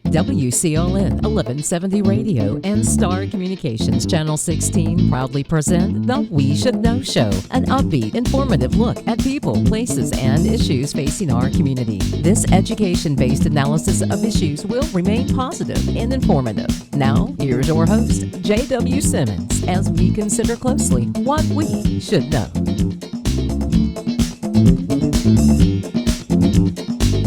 WCLN 1170 Radio and Star Communications Channel 16 proudly present the We Should Know Show, an upbeat, informative look at people, places, and issues facing our community. This education-based analysis of issues will remain positive and informative. Now, here's your host, JW Simmons, as we consider closely what we should know.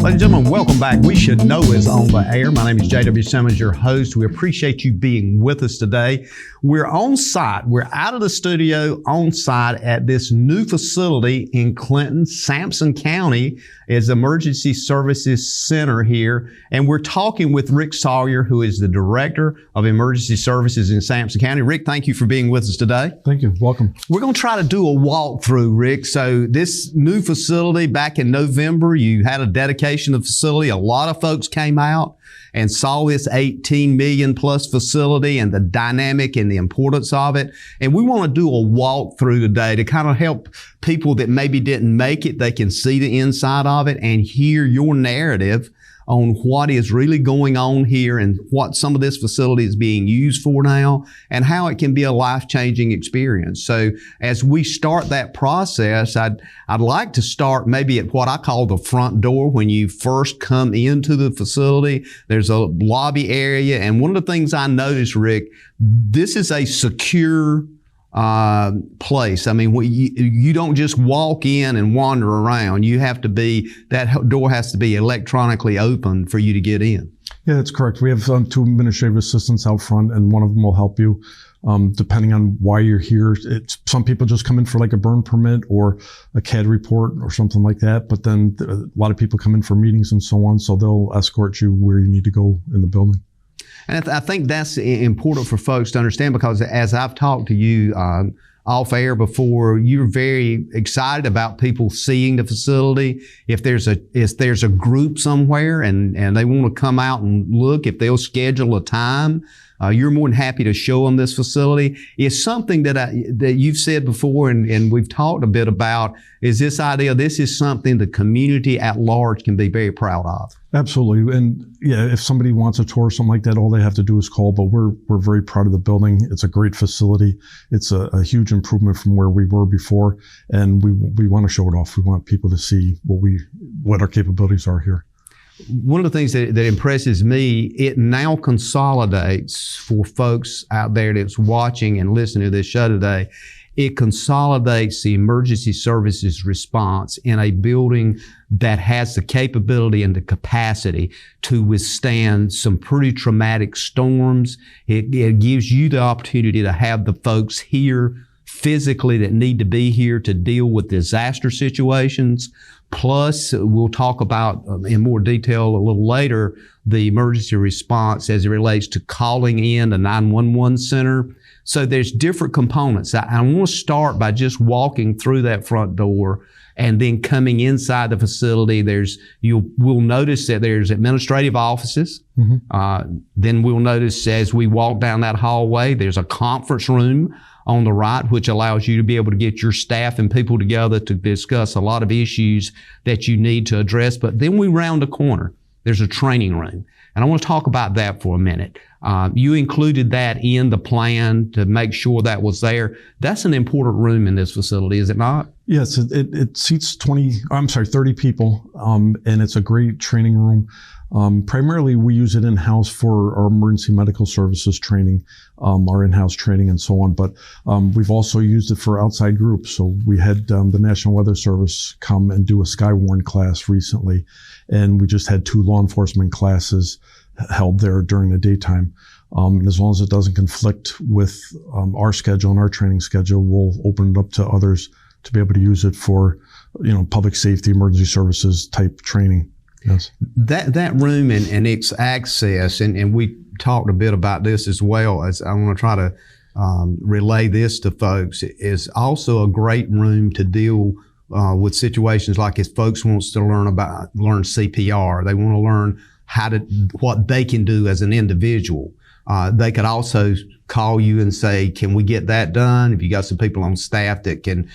Ladies and gentlemen, welcome back. We Should Know is on the air. My name is JW Simmons, your host. We appreciate you being with us today. We're on site. We're out of the studio on site at this new facility in Clinton. Sampson County is Emergency Services Center here. And we're talking with Rick Sauer, who is the Director of Emergency Services in Sampson County. Rick, thank you for being with us today. Thank you. Welcome. We're going to try to do a walkthrough, Rick. So this new facility, back in November, you had a dedication of the facility. A lot of folks came out and saw this 18 million plus facility and the dynamic and the importance of it. And we want to do a walkthrough today to kind of help people that maybe didn't make it. They can see the inside of it and hear your narrative on what is really going on here and what some of this facility is being used for now and how it can be a life-changing experience. So as we start that process, I'd like to start maybe at what I call the front door. When you first come into the facility, there's a lobby area. And one of the things I noticed, Rick, this is a secure place. I mean, you don't just walk in and wander around. You have to be, that door has to be electronically open for you to get in. Yeah, that's correct. We have two administrative assistants out front, and one of them will help you depending on why you're here. Some people just come in for like a burn permit or a CAD report or something like that, but then a lot of people come in for meetings and so on, so they'll escort you where you need to go in the building. And I think that's important for folks to understand, because as I've talked to you off air before, you're very excited about people seeing the facility. If there's a group somewhere and they want to come out and look, if they'll schedule a time, you're more than happy to show them this facility. It's something that you've said before and we've talked a bit about, is this idea, this is something the community at large can be very proud of. Absolutely. And yeah, if somebody wants a tour or something like that, all they have to do is call, but we're very proud of the building. It's a great facility. It's a huge improvement from where we were before. And we want to show it off. We want people to see what our capabilities are here. One of the things that impresses me, it now consolidates for folks out there that's watching and listening to this show today. It consolidates the emergency services response in a building that has the capability and the capacity to withstand some pretty traumatic storms. It gives you the opportunity to have the folks here physically that need to be here to deal with disaster situations. Plus, we'll talk about in more detail a little later, the emergency response as it relates to calling in the 911 center. So there's different components. I want to start by just walking through that front door and then coming inside the facility. We'll notice that there's administrative offices. Mm-hmm. Then we'll notice as we walk down that hallway, there's a conference room on the right, which allows you to be able to get your staff and people together to discuss a lot of issues that you need to address. But then we round a corner. There's a training room. And I want to talk about that for a minute. You included that in the plan to make sure that was there. That's an important room in this facility, is it not? Yes, it seats 30 people, and it's a great training room. Primarily, we use it in-house for our emergency medical services training, our in-house training and so on. But we've also used it for outside groups. So we had the National Weather Service come and do a Skywarn class recently. And we just had 2 law enforcement classes held there during the daytime. And as long as it doesn't conflict with our schedule and our training schedule, we'll open it up to others to be able to use it for, public safety, emergency services type training. Yes. That room and its access, and we talked a bit about this as well, as I want to try to relay this to folks, is also a great room to deal with situations like if folks wants to learn CPR. They want to learn what they can do as an individual. They could also call you and say, can we get that done? Have you got some people on staff that can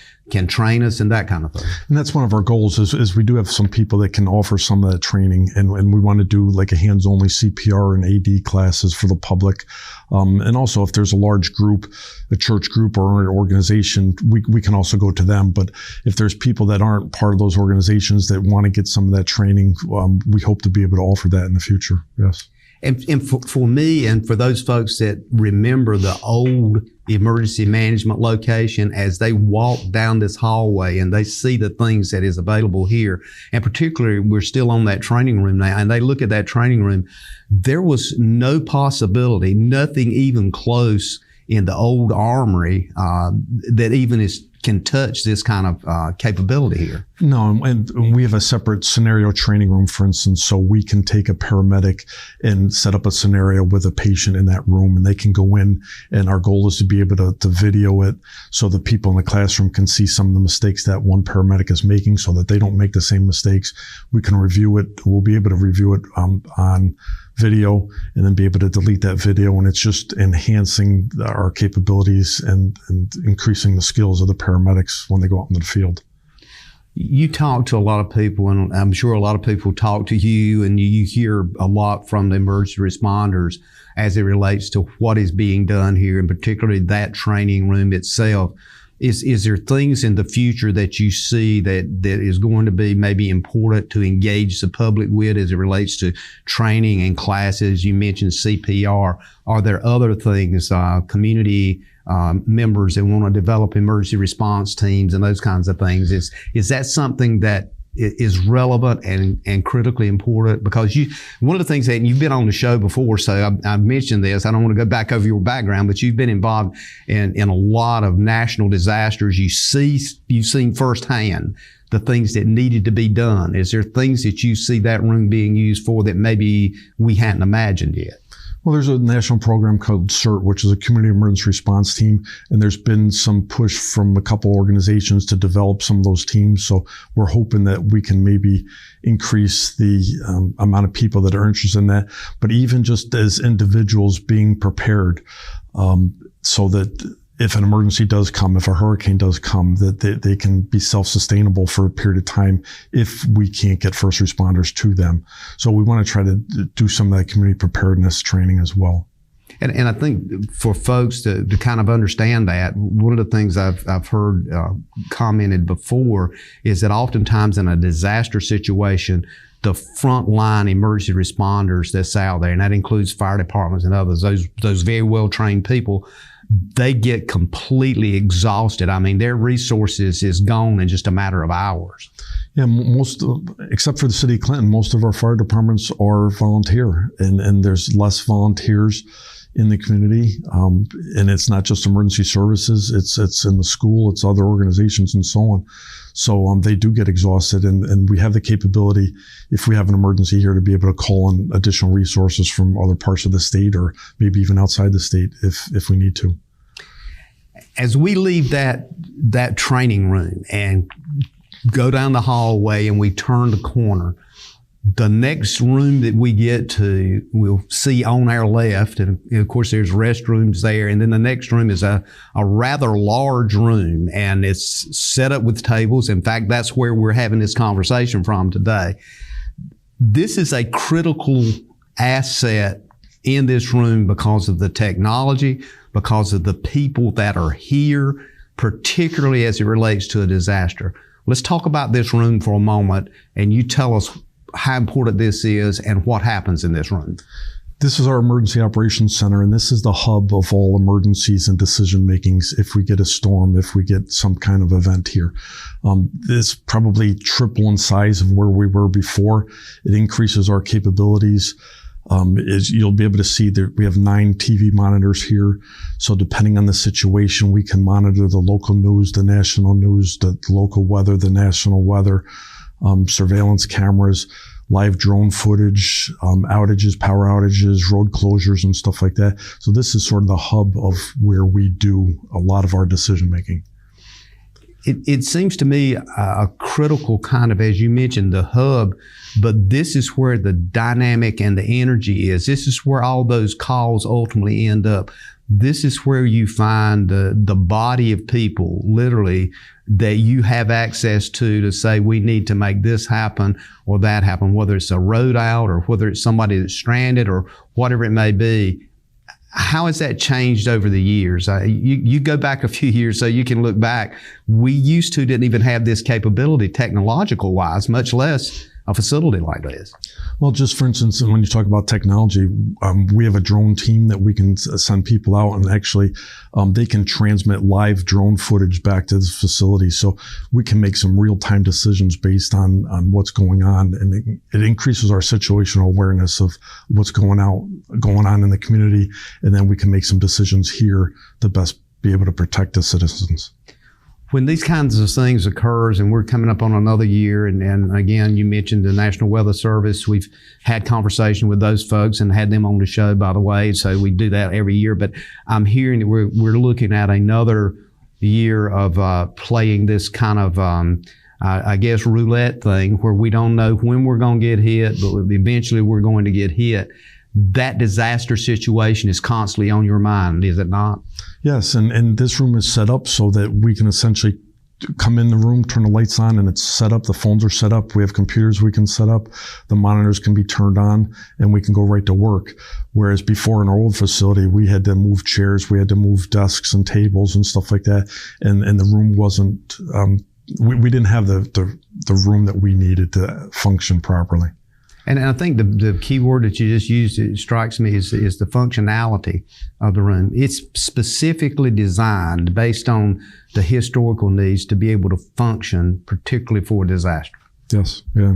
train us and that kind of thing? And that's one of our goals is we do have some people that can offer some of that training, and we want to do like a hands-only CPR and AD classes for the public. And also if there's a large group, a church group or an organization, we can also go to them. But if there's people that aren't part of those organizations that want to get some of that training, we hope to be able to offer that in the future. Yes. And for me and for those folks that remember the old emergency management location, as they walk down this hallway and they see the things that is available here, and particularly we're still on that training room now, and they look at that training room, there was no possibility, nothing even close in the old armory that even can touch this kind of capability here. No, and we have a separate scenario training room, for instance, so we can take a paramedic and set up a scenario with a patient in that room, and they can go in, and our goal is to be able to video it so the people in the classroom can see some of the mistakes that one paramedic is making so that they don't make the same mistakes. We can review it. We'll be able to review it on video and then be able to delete that video, and it's just enhancing our capabilities and increasing the skills of the paramedics when they go out into the field. You talk to a lot of people, and I'm sure a lot of people talk to you, and you hear a lot from the emergency responders as it relates to what is being done here, and particularly that training room itself. Is there things in the future that you see that is going to be maybe important to engage the public with as it relates to training and classes? You mentioned CPR. Are there other things, community members that want to develop emergency response teams and those kinds of things? Is that something that is relevant and critically important? Because one of the things that you've been on the show before, so I've mentioned this, I don't want to go back over your background, but you've been involved in a lot of national disasters. You've seen firsthand the things that needed to be done. Is there things that you see that room being used for that maybe we hadn't imagined yet? Well, there's a national program called CERT, which is a community emergency response team, and there's been some push from a couple organizations to develop some of those teams. So we're hoping that we can maybe increase the amount of people that are interested in that. But even just as individuals being prepared, so that if an emergency does come, if a hurricane does come, that they can be self-sustainable for a period of time if we can't get first responders to them. So we want to try to do some of that community preparedness training as well. And I think for folks to kind of understand that, one of the things I've heard commented before is that oftentimes in a disaster situation, the frontline emergency responders that's out there, and that includes fire departments and others, those very well-trained people, they get completely exhausted. I mean, their resources is gone in just a matter of hours. Yeah, except for the city of Clinton, most of our fire departments are volunteer, and there's less volunteers in the community. And it's not just emergency services, it's in the school, it's other organizations and so on. So they do get exhausted, and we have the capability, if we have an emergency here, to be able to call in additional resources from other parts of the state or maybe even outside the state if we need to. As we leave that training room and go down the hallway and we turn the corner, the next room that we get to, we'll see on our left, and of course there's restrooms there, and then the next room is a rather large room, and it's set up with tables. In fact, that's where we're having this conversation from today. This is a critical asset in this room because of the technology, because of the people that are here, particularly as it relates to a disaster. Let's talk about this room for a moment, and you tell us how important this is and what happens in this room. This is our emergency operations center, and this is the hub of all emergencies and decision makings. If we get a storm, if we get some kind of event here, it's probably triple in size of where we were before. It increases our capabilities. You'll be able to see that we have 9 TV monitors here. So depending on the situation, we can monitor the local news, the national news, the local weather, the national weather, surveillance cameras, live drone footage, outages, power outages, road closures, and stuff like that. So this is sort of the hub of where we do a lot of our decision making. it seems to me a critical kind of, as you mentioned, the hub, but this is where the dynamic and the energy is. This is where all those calls ultimately end up. This is where you find the body of people, literally, that you have access to say, we need to make this happen or that happen, whether it's a road out or whether it's somebody that's stranded or whatever it may be. How has that changed over the years? You go back a few years so you can look back. We used to didn't even have this capability technological wise, much less a facility like this. Well, just for instance, when you talk about technology, we have a drone team that we can send people out, and actually they can transmit live drone footage back to the facility. So we can make some real-time decisions based on what's going on, and it increases our situational awareness of what's going on in the community, and then we can make some decisions here to best be able to protect the citizens. When these kinds of things occurs, and we're coming up on another year, and again, you mentioned the National Weather Service. We've had conversation with those folks and had them on the show, by the way, so we do that every year. But I'm hearing that we're looking at another year of playing this kind of, I guess, roulette thing where we don't know when we're going to get hit, but eventually we're going to get hit. That disaster situation is constantly on your mind, is it not? Yes, and this room is set up so that we can essentially come in the room, turn the lights on, and it's set up. The phones are set up. We have computers we can set up. The monitors can be turned on, and we can go right to work. Whereas before in our old facility, we had to move chairs, we had to move desks and tables and stuff like that, and the room wasn't. We didn't have the room that we needed to function properly. And I think the key word that you just used, it strikes me, is the functionality of the room. It's specifically designed based on the historical needs to be able to function, particularly for a disaster. Yes, yeah.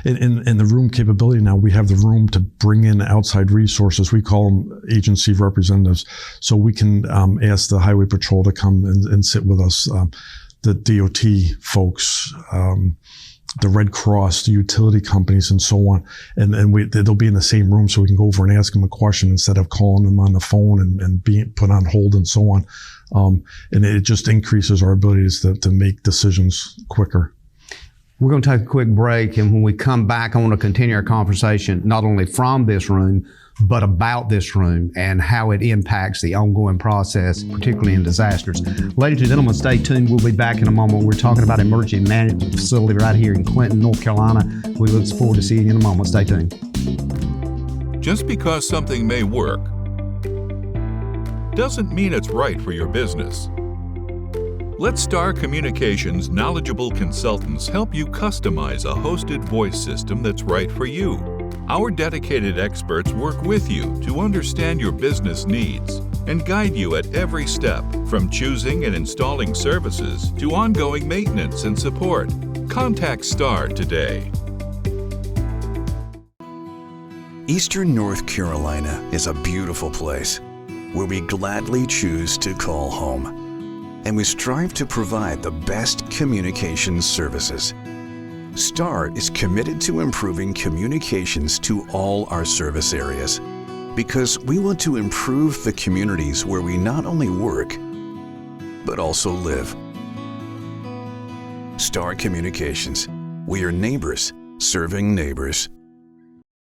In the room capability now, we have the room to bring in outside resources. We call them agency representatives. So we can ask the Highway Patrol to come and sit with us, the DOT folks, the Red Cross, the utility companies, and so on. And they'll be in the same room so we can go over and ask them a question instead of calling them on the phone and being put on hold and so on. And it just increases our abilities to make decisions quicker. We're going to take a quick break, and when we come back, I want to continue our conversation not only from this room, but about this room and how it impacts the ongoing process, particularly in disasters. Ladies and gentlemen, stay tuned. We'll be back in a moment. We're talking about emergency management facility right here in Clinton, North Carolina. We look forward to seeing you in a moment. Stay tuned. Just because something may work doesn't mean it's right for your business. Let Star Communications' knowledgeable consultants help you customize a hosted voice system that's right for you. Our dedicated experts work with you to understand your business needs and guide you at every step, from choosing and installing services to ongoing maintenance and support. Contact Star today. Eastern North Carolina is a beautiful place where we gladly choose to call home, and we strive to provide the best communications services. Star is committed to improving communications to all our service areas because we want to improve the communities where we not only work, but also live. Star Communications. We are neighbors serving neighbors.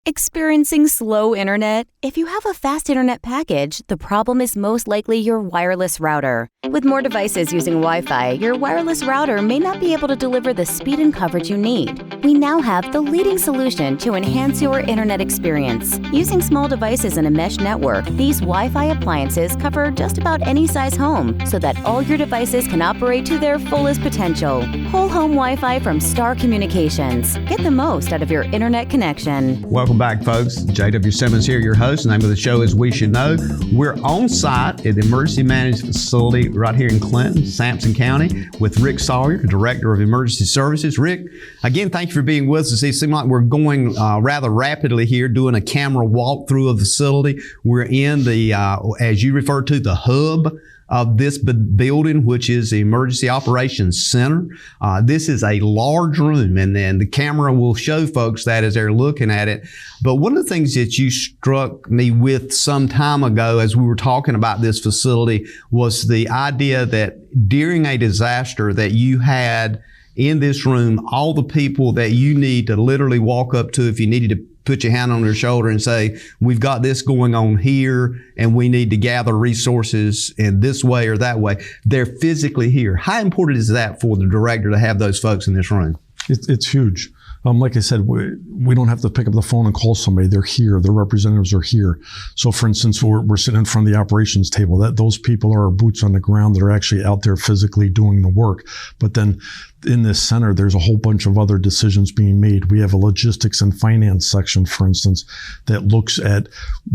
Experiencing slow internet? If you have a fast internet package, the problem is most likely your wireless router. With more devices using Wi-Fi, your wireless router may not be able to deliver the speed and coverage you need. We now have the leading solution to enhance your internet experience. Using small devices in a mesh network, these Wi-Fi appliances cover just about any size home so that all your devices can operate to their fullest potential. Whole home Wi-Fi from Star Communications. Get the most out of your internet connection. Welcome back, folks. JW Simmons here, your host. The name of the show is We Should Know. We're on site at the Emergency Management Facility right here in Clinton, Sampson County, with Rick Sauer, Director of Emergency Services. Rick, again, thank you for being with us. It seems like we're going rather rapidly here, doing a camera walkthrough of the facility. We're in the, as you refer to, the hub of this building, which is the Emergency Operations Center. This is a large room, and then the camera will show folks that as they're looking at it. But one of the things that you struck me with some time ago as we were talking about this facility was the idea that during a disaster that you had in this room all the people that you need to literally walk up to if you needed to put your hand on their shoulder and say, we've got this going on here and we need to gather resources in this way or that way. They're physically here. How important is that for the director to have those folks in this room? It's huge. Like I said, we don't have to pick up the phone and call somebody. They're here. Their representatives are here. So, for instance, we're sitting in front of the operations table. Those people are our boots on the ground that are actually out there physically doing the work. But then in this center, there's a whole bunch of other decisions being made. We have a logistics and finance section, for instance, that looks at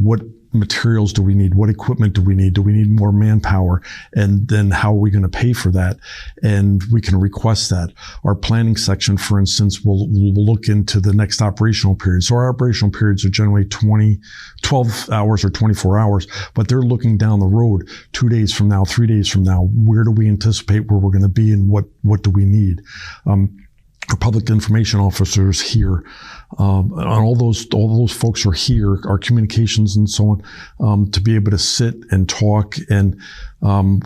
what materials do we need? What equipment do we need? Do we need more manpower? And then how are we going to pay for that? And we can request that. Our planning section, for instance, will look into the next operational period. So our operational periods are generally 12 hours or 24 hours, but they're looking down the road 2 days from now, 3 days from now. Where do we anticipate where we're going to be and what do we need? Our public information officers here, and all those folks are here, our communications and so on, to be able to sit and talk. And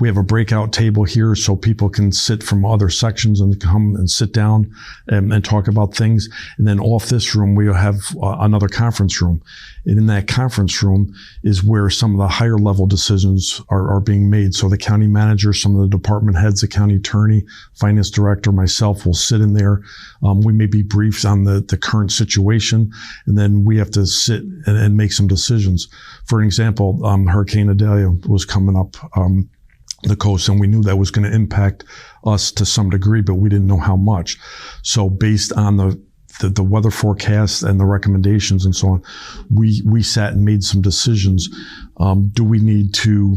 we have a breakout table here so people can sit from other sections and come and sit down and talk about things. And then off this room, we have another conference room. And in that conference room is where some of the higher level decisions are being made. So the county manager, some of the department heads, the county attorney, finance director, myself will sit in there. We may be briefed on the current situation, and then we have to sit and make some decisions. For an example, Hurricane Idalia was coming up the coast, and we knew that was going to impact us to some degree, but we didn't know how much. So based on the weather forecast and the recommendations and so on, we sat and made some decisions. Do we need to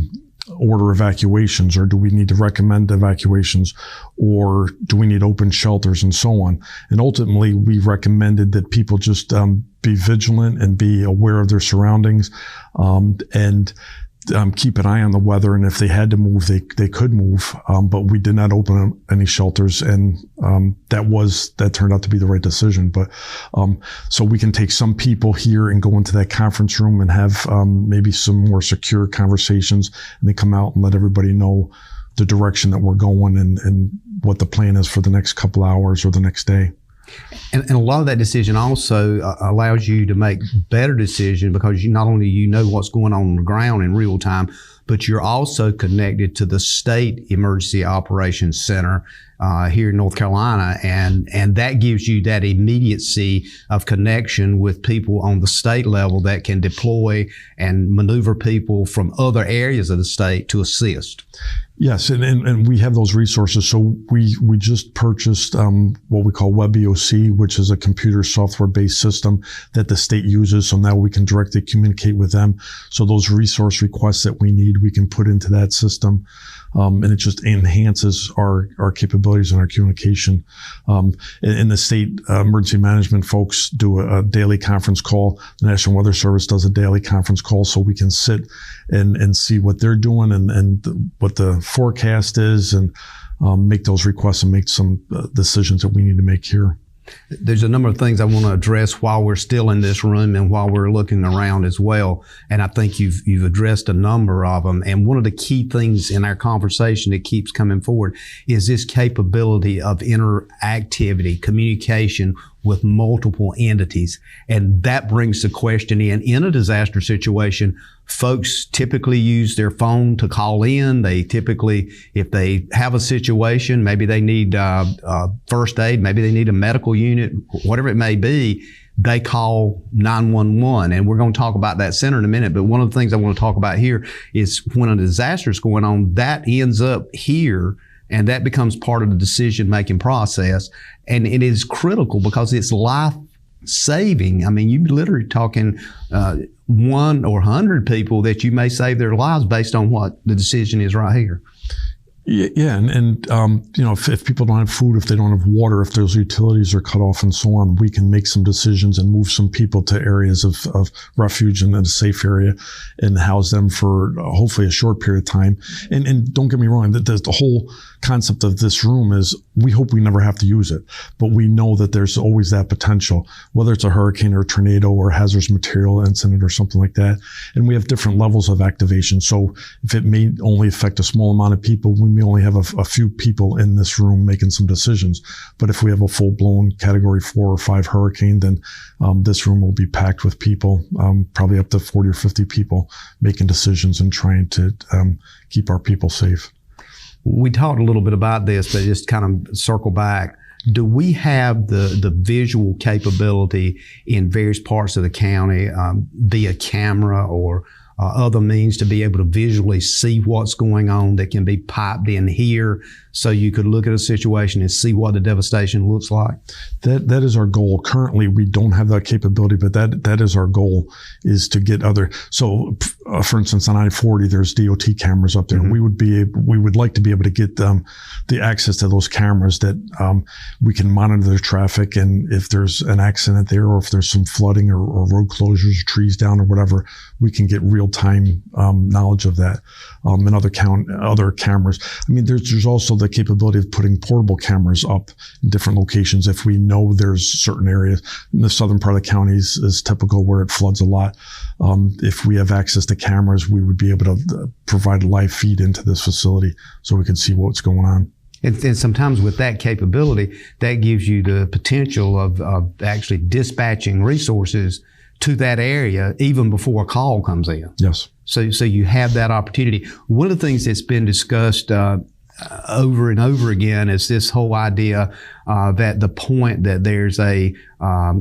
order evacuations, or do we need to recommend evacuations, or do we need open shelters and so on? And ultimately, we recommended that people just be vigilant and be aware of their surroundings, and keep an eye on the weather. And if they had to move, they could move. But we did not open any shelters, and that turned out to be the right decision. But so we can take some people here and go into that conference room and have maybe some more secure conversations, and then come out and let everybody know the direction that we're going and what the plan is for the next couple hours or the next day. And a lot of that decision also allows you to make better decisions, because not only you know what's going on the ground in real time, but you're also connected to the state emergency operations center here in North Carolina, and that gives you that immediacy of connection with people on the state level that can deploy and maneuver people from other areas of the state to assist. Yes, and we have those resources. So we just purchased what we call WebEOC, which is a computer software-based system that the state uses. So now we can directly communicate with them. So those resource requests that we need, we can put into that system. And it just enhances our capabilities and our communication. In the state emergency management folks do a daily conference call. The National Weather Service does a daily conference call, so we can sit and see what they're doing and what the forecast is, and make those requests and make some decisions that we need to make here. There's a number of things I want to address while we're still in this room and while we're looking around as well. And I think you've addressed a number of them. And one of the key things in our conversation that keeps coming forward is this capability of interactivity, communication with multiple entities. And that brings the question in a disaster situation, folks typically use their phone to call in. They typically, if they have a situation, maybe they need first aid, maybe they need a medical unit, whatever it may be, they call 911. And we're going to talk about that center in a minute. But one of the things I want to talk about here is when a disaster is going on, that ends up here, and that becomes part of the decision-making process. And it is critical because it's life-saving. I mean, you're literally talking 1 or 100 people that you may save their lives based on what the decision is right here. Yeah, and if people don't have food, if they don't have water, if those utilities are cut off and so on, we can make some decisions and move some people to areas of refuge and a safe area and house them for hopefully a short period of time. And don't get me wrong, the whole concept of this room is we hope we never have to use it, but we know that there's always that potential, whether it's a hurricane or a tornado or a hazardous material incident or something like that. And we have different levels of activation. So if it may only affect a small amount of people, we may only have a few people in this room making some decisions. But if we have a full-blown Category 4 or 5 hurricane, then this room will be packed with people, probably up to 40 or 50 people making decisions and trying to keep our people safe. We talked a little bit about this, but just kind of circle back. Do we have the visual capability in various parts of the county via camera or other means to be able to visually see what's going on that can be piped in here so you could look at a situation and see what the devastation looks like? That is our goal. Currently, we don't have that capability, but that is our goal, is to get other. So, for instance, on I-40, there's DOT cameras up there. Mm-hmm. We would like to be able to get the access to those cameras that we can monitor the traffic, and if there's an accident there, or if there's some flooding or road closures, trees down, or whatever, we can get real-time knowledge of that. And other cameras. I mean, there's also the capability of putting portable cameras up in different locations if we know there's certain areas. In the southern part of the county is typical, where it floods a lot. If we have access to cameras, we would be able to provide a live feed into this facility so we can see what's going on. And sometimes with that capability, that gives you the potential of actually dispatching resources to that area even before a call comes in. Yes. So you have that opportunity. One of the things that's been discussed over and over again is this whole idea that the point that there's a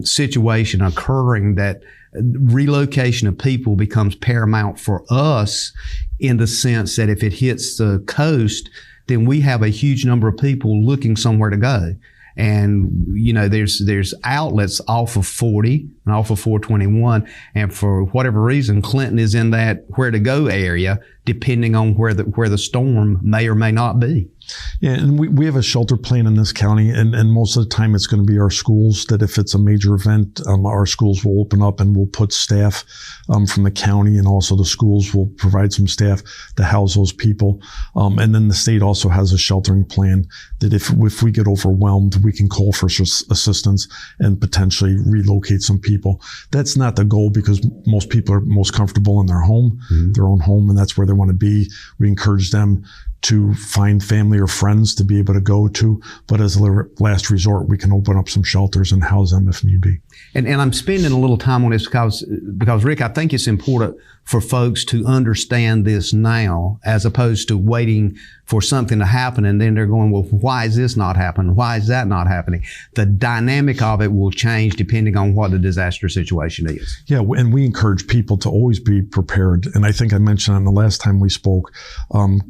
situation occurring that relocation of people becomes paramount for us, in the sense that if it hits the coast, then we have a huge number of people looking somewhere to go. And, there's outlets off of 40 and off of 421. And for whatever reason, Clinton is in that where to go area, depending on where the storm may or may not be. Yeah, and we have a shelter plan in this county, and most of the time it's going to be our schools, that if it's a major event, our schools will open up and we'll put staff from the county, and also the schools will provide some staff to house those people. And then the state also has a sheltering plan that if we get overwhelmed, we can call for assistance and potentially relocate some people. That's not the goal, because most people are most comfortable in their home, their own home, and that's where they want to be. We encourage them to find family or friends to be able to go to. But as a last resort, we can open up some shelters and house them if need be. And I'm spending a little time on this because Rick, I think it's important for folks to understand this now, as opposed to waiting for something to happen and then they're going, well, why is this not happening? Why is that not happening? The dynamic of it will change depending on what the disaster situation is. Yeah, and we encourage people to always be prepared. And I think I mentioned on the last time we spoke,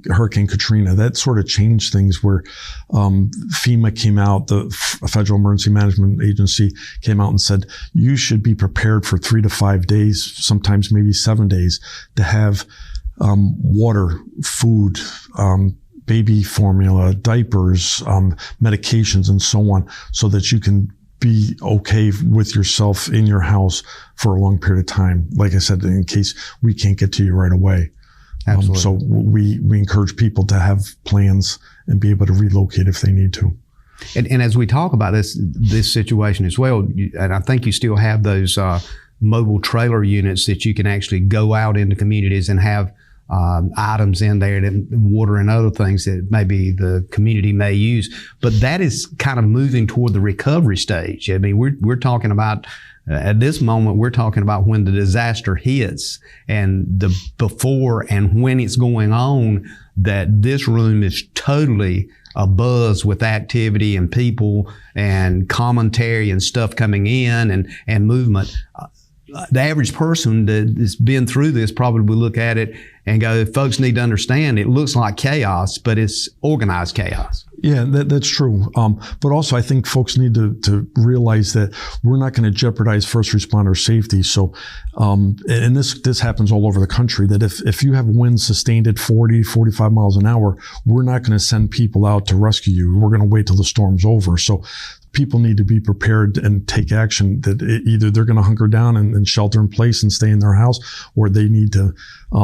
Hurricane Katrina, that sort of changed things, where FEMA came out, the Federal Emergency Management Agency came out and said, you should be prepared for 3 to 5 days, sometimes maybe 7 days, to have water, food, baby formula, diapers, medications, and so on, so that you can be okay with yourself in your house for a long period of time. Like I said, in case we can't get to you right away. Absolutely. So we encourage people to have plans and be able to relocate if they need to. And as we talk about this situation as well, and I think you still have those mobile trailer units that you can actually go out into communities and have items in there, that water and other things that maybe the community may use. But that is kind of moving toward the recovery stage. I mean, we're talking about, at this moment, we're talking about when the disaster hits and the before and when it's going on, that this room is totally abuzz with activity and people and commentary and stuff coming in and movement. the average person that has been through this probably will look at it and go, folks need to understand it looks like chaos, but it's organized chaos. Yeah, that's true. But also I think folks need to realize that we're not going to jeopardize first responder safety. So, and this happens all over the country, that if you have winds sustained at 40, 45 miles an hour, we're not going to send people out to rescue you. We're going to wait till the storm's over. So people need to be prepared and take action, that either they're going to hunker down and shelter in place and stay in their house, or they need to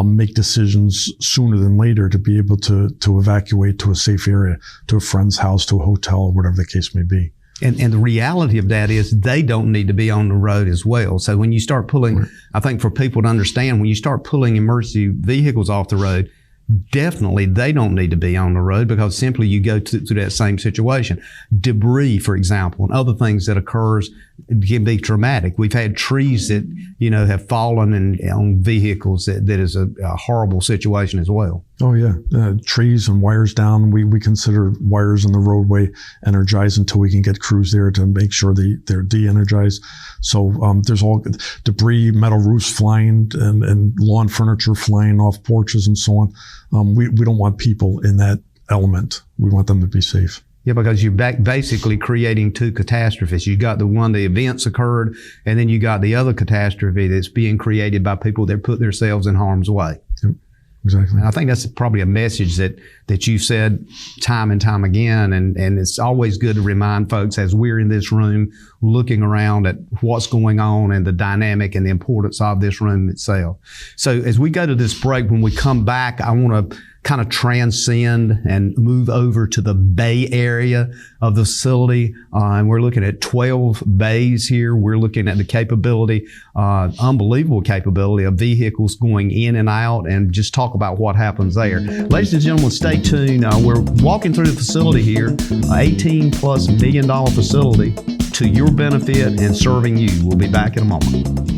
make decisions sooner than later to be able to evacuate to a safe area, to a friend's house, to a hotel, or whatever the case may be. And the reality of that is they don't need to be on the road as well. So when you start pulling, right. I think for people to understand, when you start pulling emergency vehicles off the road, definitely they don't need to be on the road, because simply you go to that same situation. Debris, for example, and other things that occurs can be traumatic. We've had trees that, have fallen on vehicles. That is a horrible situation as well. Oh yeah, trees and wires down. We consider wires in the roadway energized until we can get crews there to make sure they're de-energized. So there's all debris, metal roofs flying, and lawn furniture flying off porches and so on. We don't want people in that element. We want them to be safe. Yeah, because you're basically creating two catastrophes. You got the events occurred, and then you got the other catastrophe that's being created by people that put themselves in harm's way. Yep, exactly. And I think that's probably a message that you've said time and time again, and it's always good to remind folks as we're in this room looking around at what's going on and the dynamic and the importance of this room itself. So as we go to this break, when we come back, I want to kind of transcend and move over to the bay area of the facility. And we're looking at 12 bays here. We're looking at the capability, unbelievable capability of vehicles going in and out, and just talk about what happens there. Ladies and gentlemen, stay tuned. We're walking through the facility here, $18+ million facility to your benefit and serving you. We'll be back in a moment.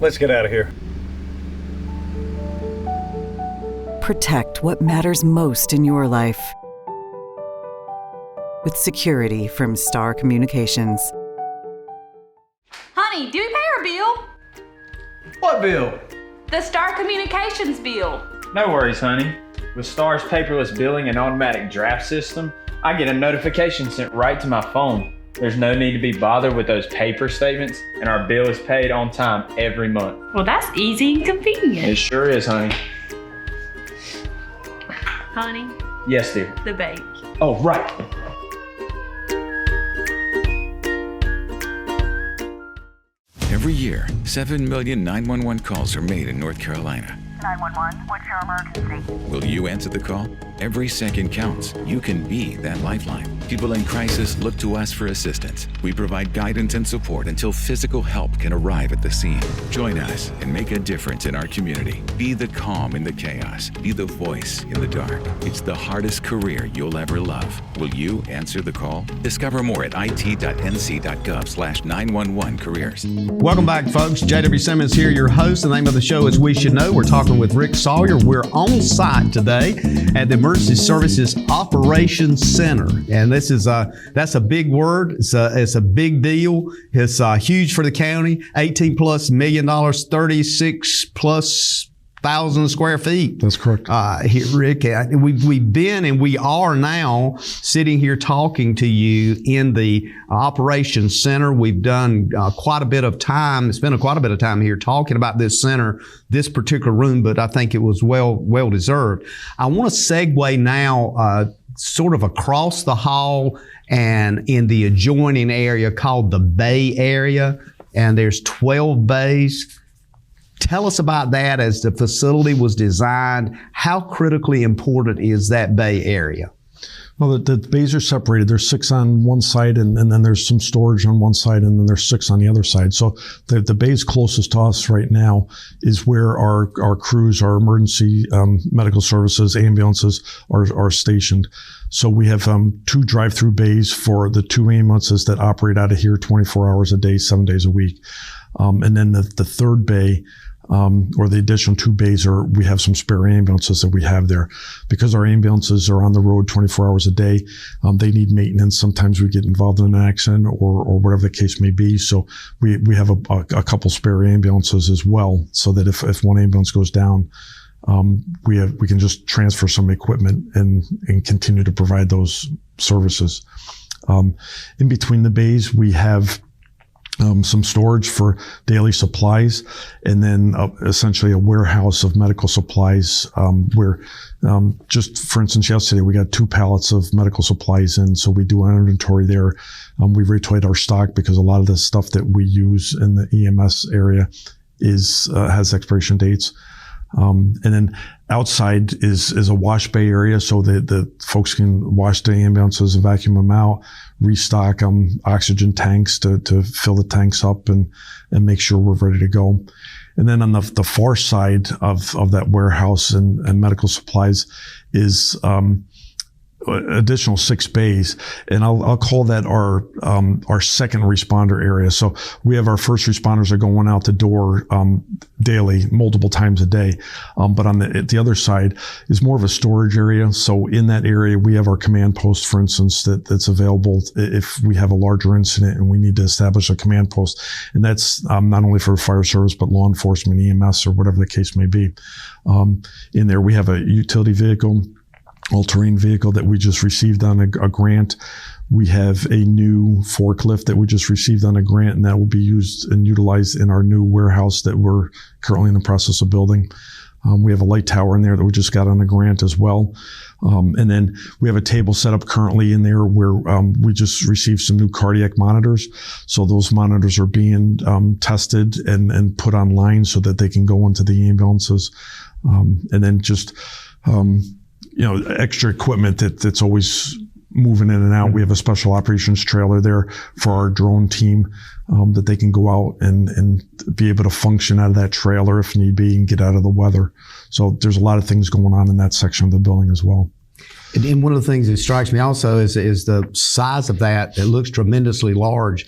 Let's get out of here. Protect what matters most in your life with security from Star Communications. Honey, do we pay our bill? What bill? The Star Communications bill. No worries, honey. With Star's paperless billing and automatic draft system, I get a notification sent right to my phone. There's no need to be bothered with those paper statements, and our bill is paid on time every month. Well, that's easy and convenient. It sure is, honey. Honey? Yes, dear. The bake. Oh, right. Every year, 7 million 911 calls are made in North Carolina. 911, what's your emergency? Will you answer the call? Every second counts. You can be that lifeline. People in crisis look to us for assistance. We provide guidance and support until physical help can arrive at the scene. Join us and make a difference in our community. Be the calm in the chaos. Be the voice in the dark. It's the hardest career you'll ever love. Will you answer the call? Discover more at it.nc.gov/911careers. Welcome back, folks. JW Simmons here, your host. The name of the show is We Should Know. We're talking with Rick Sauer. We're on site today at the Emergency Services Operations Center. And this is that's a big word. It's a big deal. It's huge for the county. $18+ million, 36,000+ square feet. That's correct. Here, Rick, we've been and we are now sitting here talking to you in the Operations Center. We've done quite a bit of time, spent quite a bit of time here talking about this center, this particular room, but I think it was well deserved. I want to segue now sort of across the hall and in the adjoining area called the Bay Area, and there's 12 bays. Tell us about that as the facility was designed. How critically important is that Bay Area? Well, the bays are separated. There's 6 on one side, and then there's some storage on one side, and then there's 6 on the other side. So the bays closest to us right now is where our crews, our emergency medical services, ambulances are stationed. So we have 2 drive-through bays for the 2 ambulances that operate out of here 24 hours a day, 7 days a week. And then the third bay, or the additional 2 bays, we have some spare ambulances that we have there. Because our ambulances are on the road 24 hours a day, they need maintenance. Sometimes we get involved in an accident or whatever the case may be. So we have a couple spare ambulances as well, so that if one ambulance goes down, we can just transfer some equipment and continue to provide those services. In between the bays, we have some storage for daily supplies, and then essentially a warehouse of medical supplies, where just for instance, yesterday we got 2 pallets of medical supplies in, so we do an inventory there. We rotate our stock because a lot of the stuff that we use in the EMS area has expiration dates. And then outside is a wash bay area, so the folks can wash the ambulances and vacuum them out, restock oxygen tanks to fill the tanks up and make sure we're ready to go. And then on the far side of that warehouse and medical supplies is additional 6 bays, and I'll call that our second responder area. So we have our first responders are going out the door daily, multiple times a day, but on the other side is more of a storage area. So in that area we have our command post, for instance, that's available if we have a larger incident and we need to establish a command post, and that's not only for fire service but law enforcement, EMS, or whatever the case may be. In there we have a utility vehicle, all-terrain vehicle that we just received on a grant. We have a new forklift that we just received on a grant, and that will be used and utilized in our new warehouse that we're currently in the process of building. We have a light tower in there that we just got on a grant as well. And then we have a table set up currently in there where we just received some new cardiac monitors. So those monitors are being tested and put online so that they can go into the ambulances. And then just extra equipment that's always moving in and out. We have a special operations trailer there for our drone team, that they can go out and be able to function out of that trailer if need be and get out of the weather. So there's a lot of things going on in that section of the building as well. And one of the things that strikes me also is the size of that. It looks tremendously large,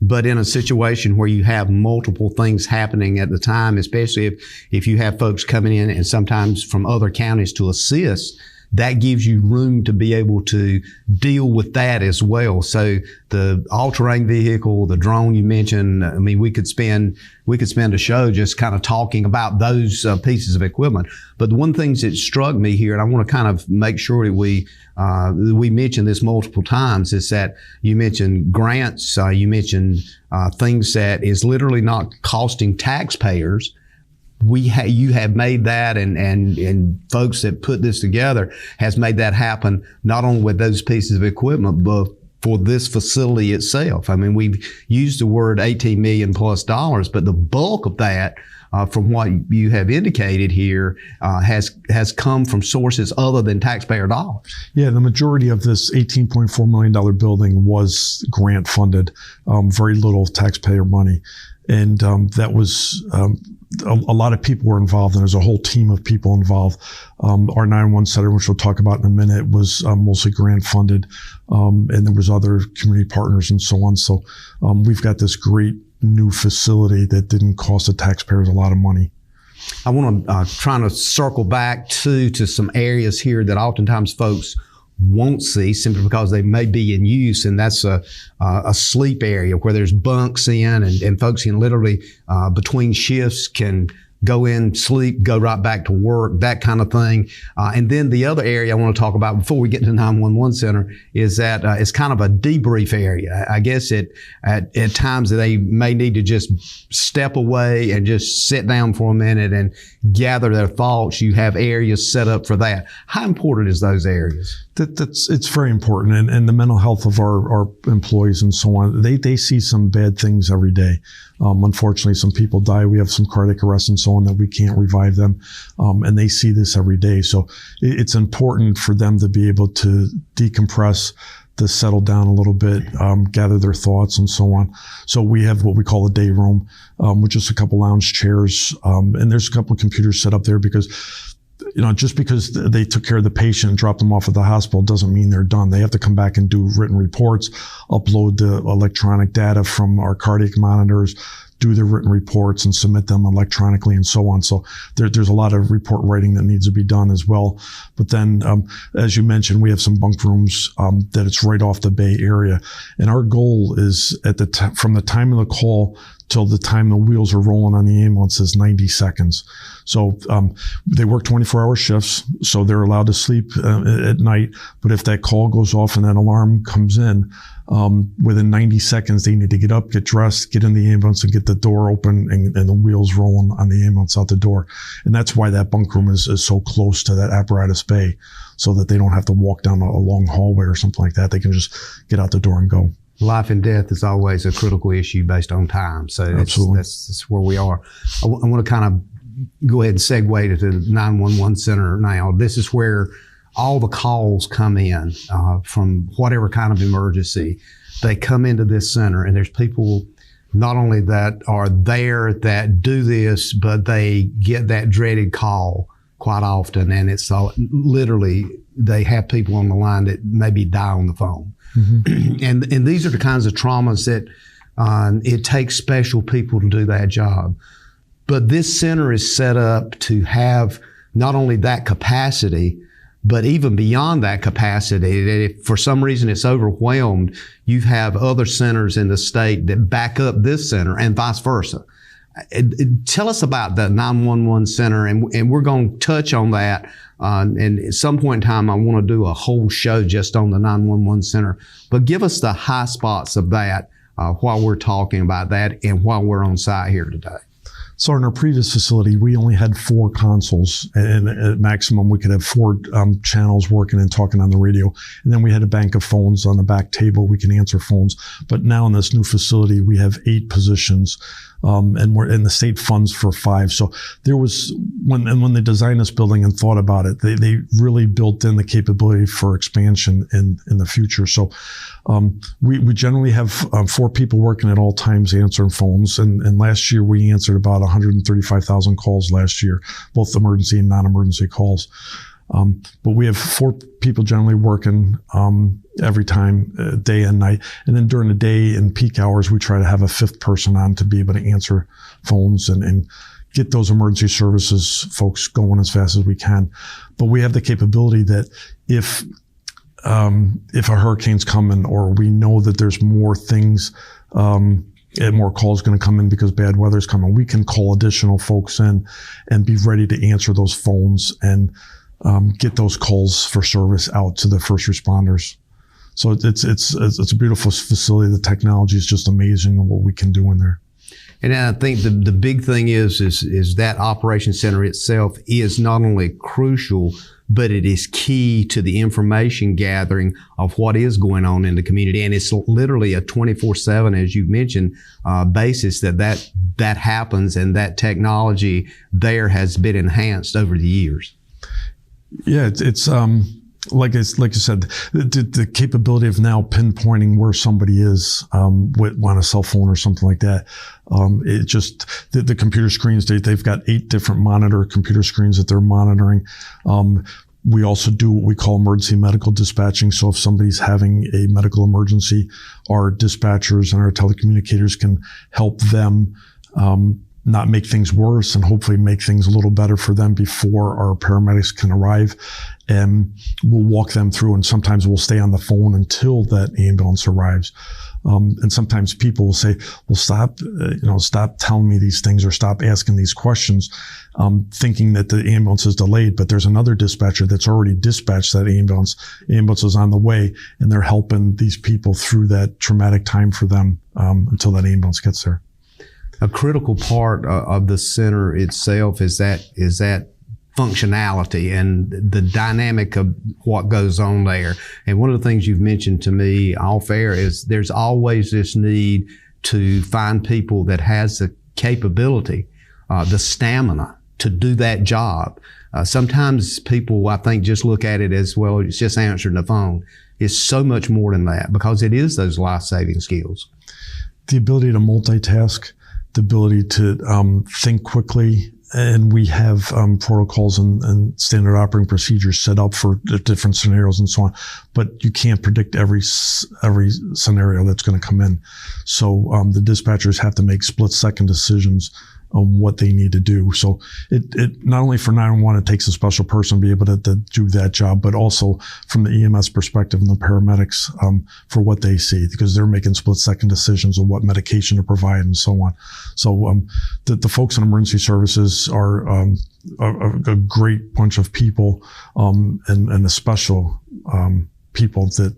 but in a situation where you have multiple things happening at the time, especially if you have folks coming in and sometimes from other counties to assist, that gives you room to be able to deal with that as well. So the all-terrain vehicle, the drone you mentioned, I mean, we could spend a show just kind of talking about those pieces of equipment. But one thing that struck me here, and I want to kind of make sure that we mention this multiple times, is that you mentioned grants, you mentioned things that is literally not costing taxpayers. You have made that, and folks that put this together has made that happen, not only with those pieces of equipment, but for this facility itself. I mean, we've used the word $18 million plus, but the bulk of that, from what you have indicated here, has come from sources other than taxpayer dollars. Yeah, the majority of this $18.4 million building was grant funded, very little taxpayer money. And that was a lot of people were involved, and there's a whole team of people involved. Our 911 center, which we'll talk about in a minute, was mostly grant funded, and there was other community partners and so on. So we've got this great new facility that didn't cost the taxpayers a lot of money. I want to try to circle back to some areas here that oftentimes folks won't see simply because they may be in use, and that's a sleep area where there's bunks in, and folks can literally between shifts can go in, sleep, go right back to work, that kind of thing. And then the other area I want to talk about before we get to the 911 center is that it's kind of a debrief area. I guess at times they may need to just step away and just sit down for a minute and gather their thoughts. You have areas set up for that. How important is those areas? It's very important, and the mental health of our employees and so on. They see some bad things every day. Unfortunately, some people die. We have some cardiac arrests and so on that we can't revive them, and they see this every day. So it's important for them to be able to decompress, to settle down a little bit, gather their thoughts and so on. So we have what we call a day room, with just a couple lounge chairs, and there's a couple of computers set up there because, just because they took care of the patient and dropped them off at the hospital doesn't mean they're done. They have to come back and do written reports, upload the electronic data from our cardiac monitors, do the written reports and submit them electronically and so on. So there's a lot of report writing that needs to be done as well. But then, as you mentioned, we have some bunk rooms that it's right off the Bay Area. And our goal is from the time of the call till the time the wheels are rolling on the ambulance is 90 seconds. So they work 24-hour shifts, so they're allowed to sleep at night. But if that call goes off and that alarm comes in, within 90 seconds, they need to get up, get dressed, get in the ambulance and get the door open and the wheels rolling on the ambulance out the door. And that's why that bunk room is so close to that apparatus bay, so that they don't have to walk down a long hallway or something like that. They can just get out the door and go. Life and death is always a critical issue based on time. So that's where we are. I want to kind of go ahead and segue to the 911 center now. This is where all the calls come in from whatever kind of emergency. They come into this center, and there's people not only that are there that do this, but they get that dreaded call quite often. And it's literally, they have people on the line that maybe die on the phone. Mm-hmm. And these are the kinds of traumas that it takes special people to do that job. But this center is set up to have not only that capacity, but even beyond that capacity, that if for some reason it's overwhelmed, you have other centers in the state that back up this center and vice versa. Tell us about the 911 center, and we're going to touch on that. And at some point in time, I want to do a whole show just on the 911 center. But give us the high spots of that while we're talking about that and while we're on site here today. So in our previous facility, we only had 4 consoles, and at maximum we could have 4 channels working and talking on the radio. And then we had a bank of phones on the back table. We can answer phones. But now in this new facility, we have 8 positions. And we're in the state funds for 5. So there was, when they designed this building and thought about it, they really built in the capability for expansion in the future. So we generally have 4 people working at all times answering phones. And last year we answered about 135,000 calls last year, both emergency and non-emergency calls. But we have 4 people generally working every time, day and night. And then during the day in peak hours, we try to have a 5th person on to be able to answer phones and get those emergency services folks going as fast as we can. But we have the capability that if a hurricane's coming, or we know that there's more things, and more calls going to come in because bad weather's coming, we can call additional folks in and be ready to answer those phones and get those calls for service out to the first responders. So it's a beautiful facility. The technology is just amazing and what we can do in there. And I think the big thing is that operation center itself is not only crucial, but it is key to the information gathering of what is going on in the community. And it's literally a 24/7, as you mentioned, basis that happens, and that technology there has been enhanced over the years. Yeah, it's like you said, the capability of now pinpointing where somebody is on a cell phone or something like that. It just the computer screens. They've got 8 different computer screens that they're monitoring. We also do what we call emergency medical dispatching. So if somebody's having a medical emergency, our dispatchers and our telecommunicators can help them not make things worse and hopefully make things a little better for them before our paramedics can arrive. And we'll walk them through, and sometimes we'll stay on the phone until that ambulance arrives. And sometimes people will say, well, stop telling me these things or stop asking these questions, thinking that the ambulance is delayed. But there's another dispatcher that's already dispatched that ambulance. The ambulance is on the way, and they're helping these people through that traumatic time for them until that ambulance gets there. A critical part of the center itself is that functionality and the dynamic of what goes on there. And one of the things you've mentioned to me off air is there's always this need to find people that has the capability, the stamina to do that job. Sometimes people, I think, just look at it as, well, it's just answering the phone. It's so much more than that, because it is those life-saving skills. The ability to multitask, the ability to think quickly, and we have protocols and standard operating procedures set up for the different scenarios and so on. But you can't predict every scenario that's going to come in. So the dispatchers have to make split-second decisions on what they need to do. So it not only for 911, it takes a special person to be able to do that job, but also from the EMS perspective and the paramedics for what they see, because they're making split-second decisions on what medication to provide and so on. So the folks in emergency services are a great bunch of people and a special people that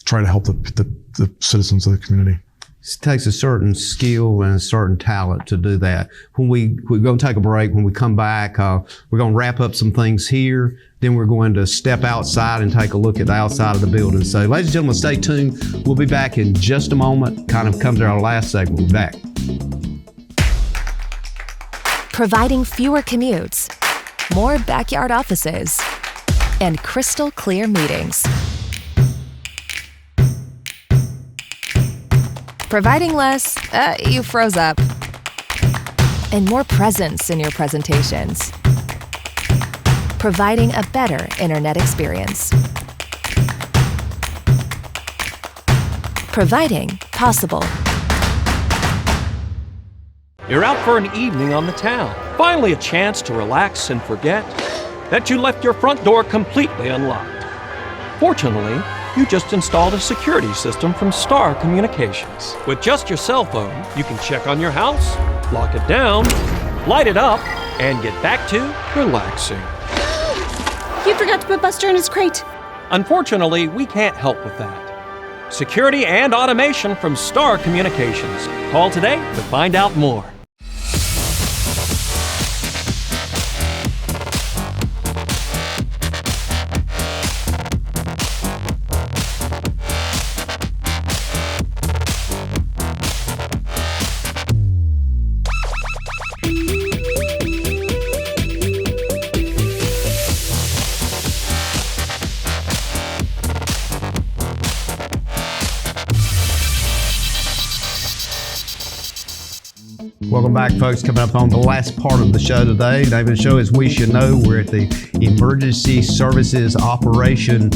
try to help the citizens of the community. It takes a certain skill and a certain talent to do that. When we're going to take a break, when we come back, we're going to wrap up some things here. Then we're going to step outside and take a look at the outside of the building. So, ladies and gentlemen, stay tuned. We'll be back in just a moment. Kind of comes to our last segment. We'll be back. Providing fewer commutes, more backyard offices, and crystal clear meetings. Providing less, you froze up, and more presence in your presentations. Providing a better internet experience. Providing possible. You're out for an evening on the town. Finally a chance to relax and forget that you left your front door completely unlocked. Fortunately, you just installed a security system from Sauer Communications. With just your cell phone, you can check on your house, lock it down, light it up, and get back to relaxing. You forgot to put Buster in his crate. Unfortunately, we can't help with that. Security and automation from Sauer Communications. Call today to find out more. Welcome back, folks. Coming up on the last part of the show today. The name of the show is We Should Know. We're at the Emergency Services Operation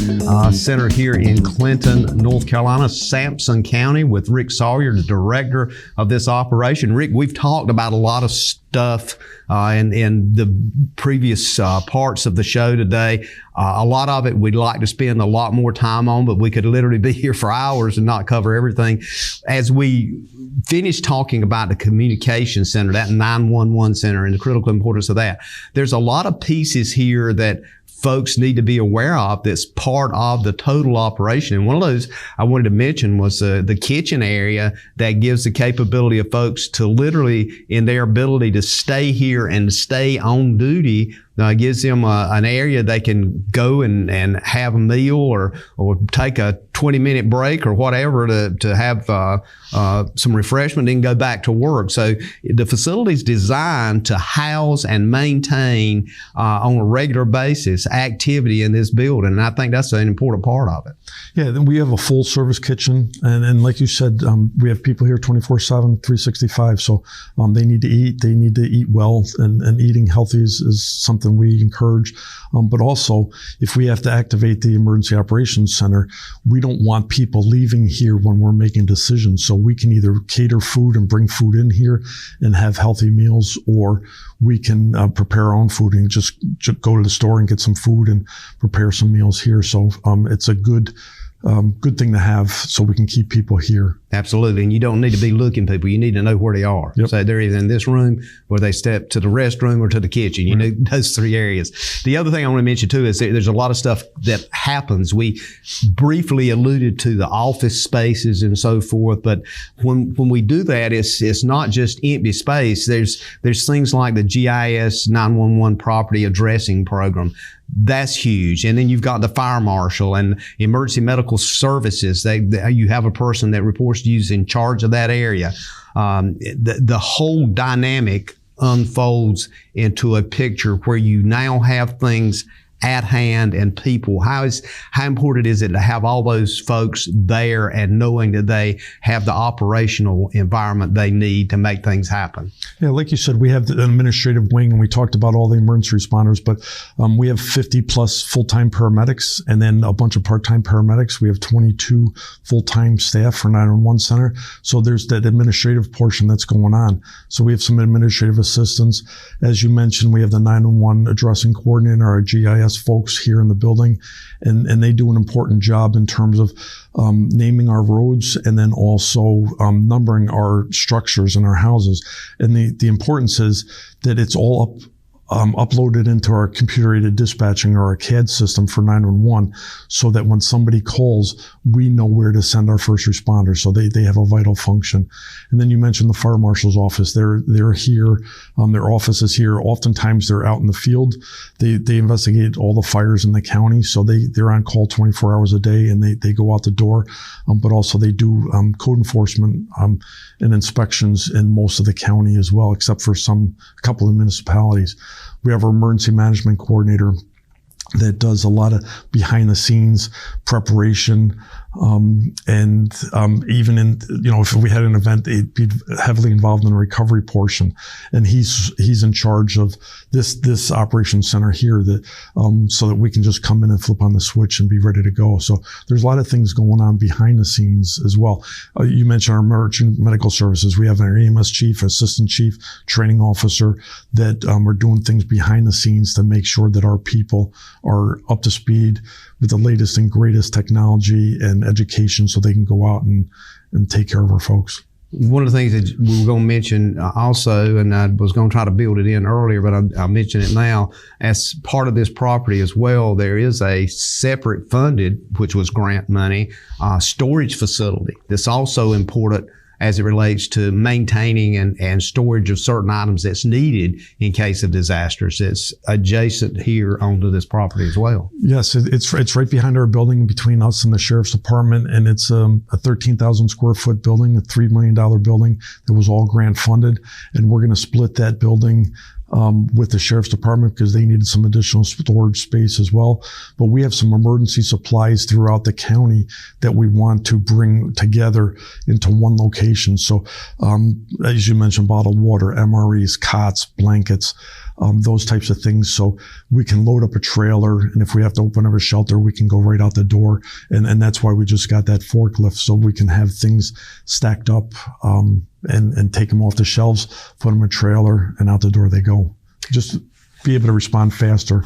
Center here in Clinton, North Carolina, Sampson County, with Rick Sauer, the director of this operation. Rick, we've talked about a lot of stuff in the previous parts of the show today. A lot of it we'd like to spend a lot more time on, but we could literally be here for hours and not cover everything. As we finish talking about the communication center, that 911 center, and the critical importance of that, there's a lot of pieces here that folks need to be aware of that's part of the total operation. And one of those I wanted to mention was the kitchen area that gives the capability of folks to literally, in their ability to stay here and stay on duty, gives them an area they can go and have a meal or take a 20-minute break or whatever to have some refreshment and go back to work. So the facility's designed to house and maintain on a regular basis activity in this building. And I think that's an important part of it. Yeah, then we have a full service kitchen. And like you said, we have people here 24/7, 365. So they need to eat. They need to eat well. And eating healthy is something we encourage. But also, if we have to activate the Emergency Operations Center, we don't want people leaving here when we're making decisions. So we can either cater food and bring food in here and have healthy meals, or we can prepare our own food and just go to the store and get some food and prepare some meals here. So it's a good good thing to have so we can keep people here. Absolutely. And you don't need to be looking people. You need to know where they are. Yep. So they're either in this room where they step to the restroom or to the kitchen. You know, those three areas. The other thing I want to mention too is there's a lot of stuff that happens. We briefly alluded to the office spaces and so forth, but when we do that, it's not just empty space. There's things like the GIS 911 property addressing program. That's huge. And then you've got the fire marshal and emergency medical services. You have a person that reports to you in charge of that area. The whole dynamic unfolds into a picture where you now have things at hand and people. How important is it to have all those folks there and knowing that they have the operational environment they need to make things happen? Yeah, like you said, we have the administrative wing, and we talked about all the emergency responders, but we have 50 plus full-time paramedics and then a bunch of part-time paramedics. We have 22 full-time staff for 911 center. So there's that administrative portion that's going on. So we have some administrative assistants. As you mentioned, we have the 911 addressing coordinator, our GIS folks here in the building, and they do an important job in terms of naming our roads and then also numbering our structures in our houses. And the importance is that it's all uploaded into our computer-aided dispatching or our CAD system for 911 so that when somebody calls, we know where to send our first responders. So they have a vital function. And then you mentioned the fire marshal's office. They're here. Their office is here. Oftentimes they're out in the field. They investigate all the fires in the county. So they're on call 24 hours a day and they go out the door. But also they do code enforcement and inspections in most of the county as well, except for a couple of municipalities. We have our emergency management coordinator that does a lot of behind the scenes preparation. And even in, if we had an event, he'd be heavily involved in the recovery portion. And he's in charge of this operations center here so that we can just come in and flip on the switch and be ready to go. So there's a lot of things going on behind the scenes as well. You mentioned our emergency medical services. We have our EMS chief, assistant chief, training officer that are doing things behind the scenes to make sure that our people are up to speed with the latest and greatest technology and education so they can go out and take care of our folks. One of the things that we were going to mention also, and I was going to try to build it in earlier, but I'll mention it now, as part of this property as well, there is a separate funded, which was grant money, storage facility that's also important as it relates to maintaining and storage of certain items that's needed in case of disasters. It's adjacent here onto this property as well. Yes, it's right behind our building between us and the sheriff's department, and it's a 13,000 square foot building, a $3 million building that was all grant funded, and we're going to split that building with the sheriff's department because they needed some additional storage space as well. But we have some emergency supplies throughout the county that we want to bring together into one location. So, as you mentioned, bottled water, MREs, cots, blankets, those types of things. So we can load up a trailer, and if we have to open up a shelter, we can go right out the door. And that's why we just got that forklift, so we can have things stacked up and take them off the shelves, put them in a trailer, and out the door they go. Just be able to respond faster.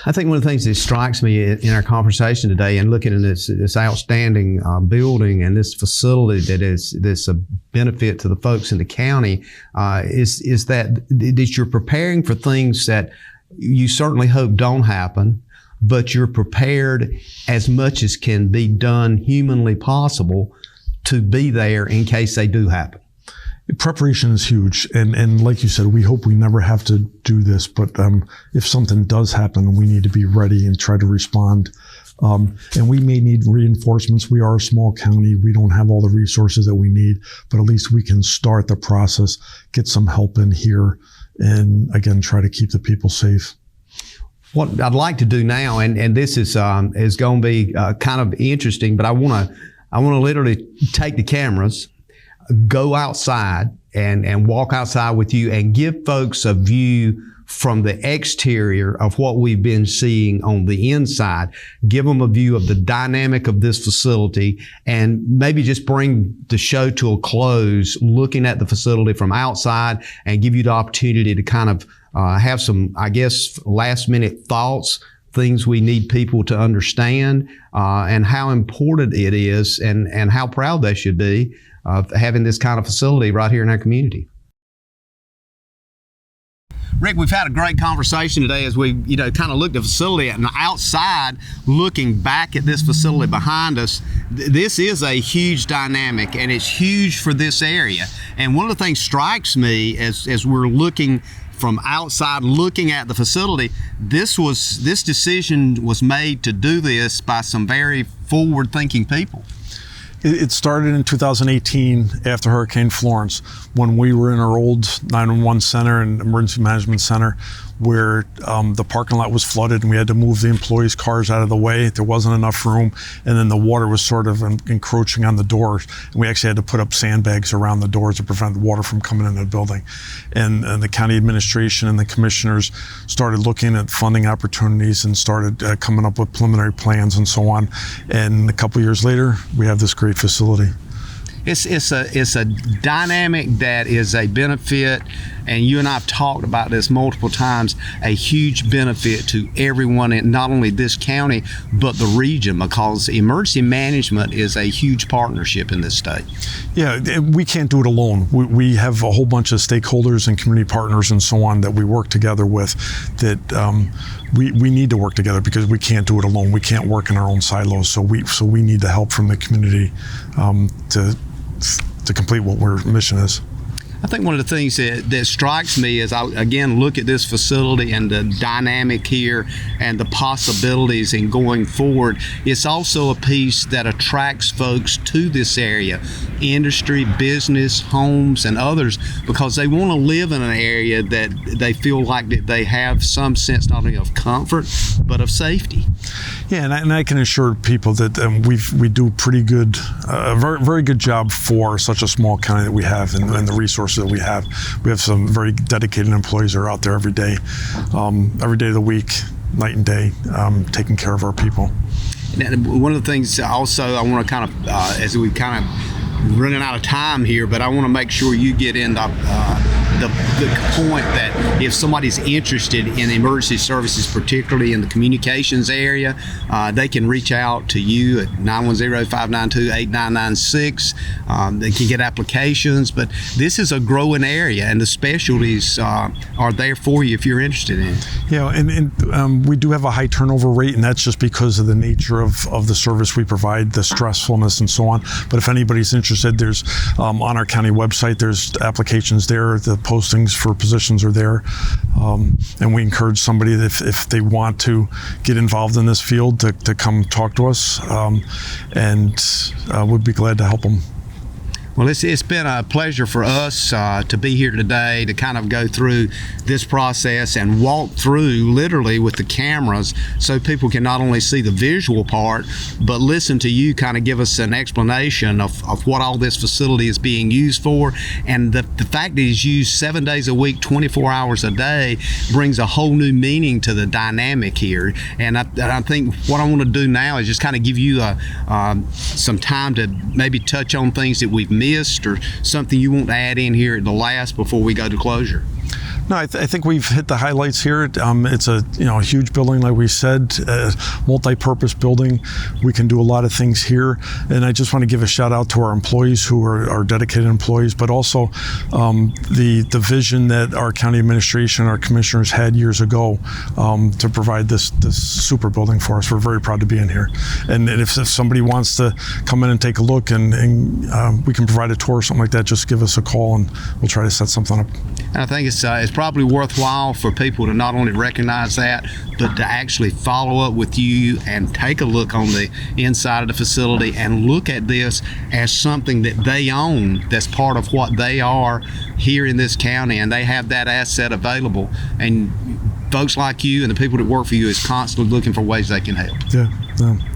I think one of the things that strikes me in our conversation today and looking at this outstanding building and this facility that's a benefit to the folks in the county is that you're preparing for things that you certainly hope don't happen, but you're prepared as much as can be done humanly possible to be there in case they do happen. Preparation is huge. And like you said, we hope we never have to do this, but if something does happen, we need to be ready and try to respond. And we may need reinforcements. We are a small county. We don't have all the resources that we need, but at least we can start the process, get some help in here, and again, try to keep the people safe. What I'd like to do now, and this is going to be kind of interesting, but I want to literally take the cameras, go outside and walk outside with you and give folks a view from the exterior of what we've been seeing on the inside, give them a view of the dynamic of this facility, and maybe just bring the show to a close looking at the facility from outside and give you the opportunity to kind of have some, I guess, last minute thoughts things we need people to understand, and how important it is, and how proud they should be of having this kind of facility right here in our community. Rick, we've had a great conversation today as we, kind of looked at the facility and outside, looking back at this facility behind us. This is a huge dynamic, and it's huge for this area. And one of the things strikes me as we're looking from outside, looking at the facility, this decision was made to do this by some very forward-thinking people. It started in 2018 after Hurricane Florence, when we were in our old 911 center and emergency management center, where the parking lot was flooded and we had to move the employees' cars out of the way. There wasn't enough room, and then the water was sort of encroaching on the doors. And we actually had to put up sandbags around the doors to prevent the water from coming into the building. And the county administration and the commissioners started looking at funding opportunities and started coming up with preliminary plans and so on. And a couple years later, we have this great facility. It's a dynamic that is a benefit, and you and I have talked about this multiple times, a huge benefit to everyone in not only this county, but the region, because emergency management is a huge partnership in this state. Yeah, we can't do it alone. We have a whole bunch of stakeholders and community partners and so on that we work together with, that we need to work together because we can't do it alone. We can't work in our own silos, so we need the help from the community to complete what our mission is. I think one of the things that strikes me as I, again, look at this facility and the dynamic here and the possibilities in going forward, it's also a piece that attracts folks to this area, industry, business, homes, and others, because they want to live in an area that they feel like that they have some sense not only of comfort, but of safety. Yeah, and I can assure people that we do pretty good, very, very good job for such a small county that we have, and the resources that we have. We have some very dedicated employees that are out there every day of the week, night and day, taking care of our people. And one of the things also I want to kind of, as we kind of running out of time here, but I want to make sure you get in the point that if somebody's interested in emergency services, particularly in the communications area, they can reach out to you at 910-592-8996. They can get applications, but this is a growing area, and the specialties are there for you if you're interested in it. Yeah, and we do have a high turnover rate, and that's just because of the nature of the service we provide, the stressfulness and so on. But if anybody's interested, there's on our county website, there's applications there. The postings for positions are there, and we encourage somebody that if they want to get involved in this field to come talk to us, and we'd be glad to help them. Well, it's been a pleasure for us to be here today to kind of go through this process and walk through literally with the cameras so people can not only see the visual part, but listen to you kind of give us an explanation of what all this facility is being used for. And the fact that it's used 7 days a week, 24 hours a day brings a whole new meaning to the dynamic here. And I think what I want to do now is just kind of give you some time to maybe touch on things that we've missed or something you want to add in here at the last before we go to closure. No, I think we've hit the highlights here. It's a huge building, like we said, multi-purpose building. We can do a lot of things here, and I just want to give a shout out to our employees who are our dedicated employees, but also the vision that our county administration, our commissioners had years ago to provide this super building for us. We're very proud to be in here, and if somebody wants to come in and take a look and we can provide a tour or something like that, just give us a call and we'll try to set something up. And I think it's probably worthwhile for people to not only recognize that, but to actually follow up with you and take a look on the inside of the facility and look at this as something that they own, that's part of what they are here in this county, and they have that asset available. And folks like you and the people that work for you is constantly looking for ways they can help. Yeah.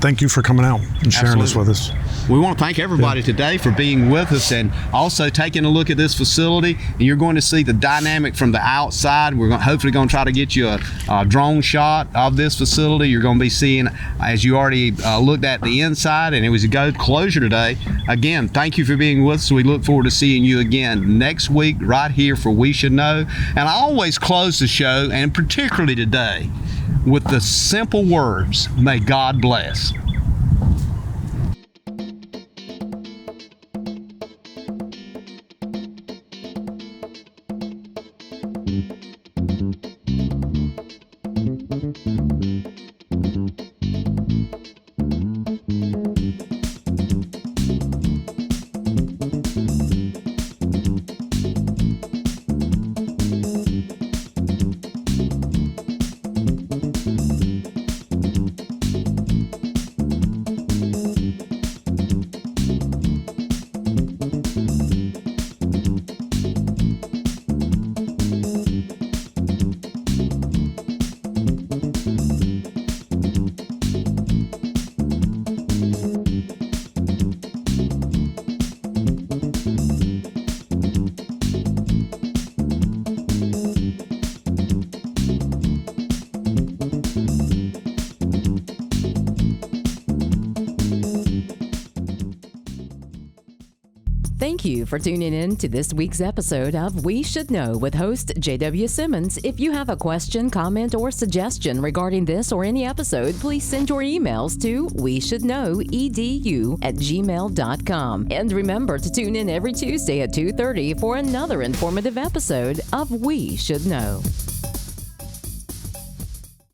Thank you for coming out and sharing this with us. We want to thank everybody today for being with us and also taking a look at this facility. And you're going to see the dynamic from the outside. We're hopefully going to try to get you a drone shot of this facility. You're going to be seeing, as you already looked at, the inside, and it was a good closure today. Again, thank you for being with us. We look forward to seeing you again next week right here for We Should Know. And I always close the show, and particularly today, with the simple words, may God bless. Thank you for tuning in to this week's episode of We Should Know with host JW Simmons. If you have a question, comment, or suggestion regarding this or any episode, please send your emails to weshouldknowedu@gmail.com. And remember to tune in every Tuesday at 2:30 for another informative episode of We Should Know.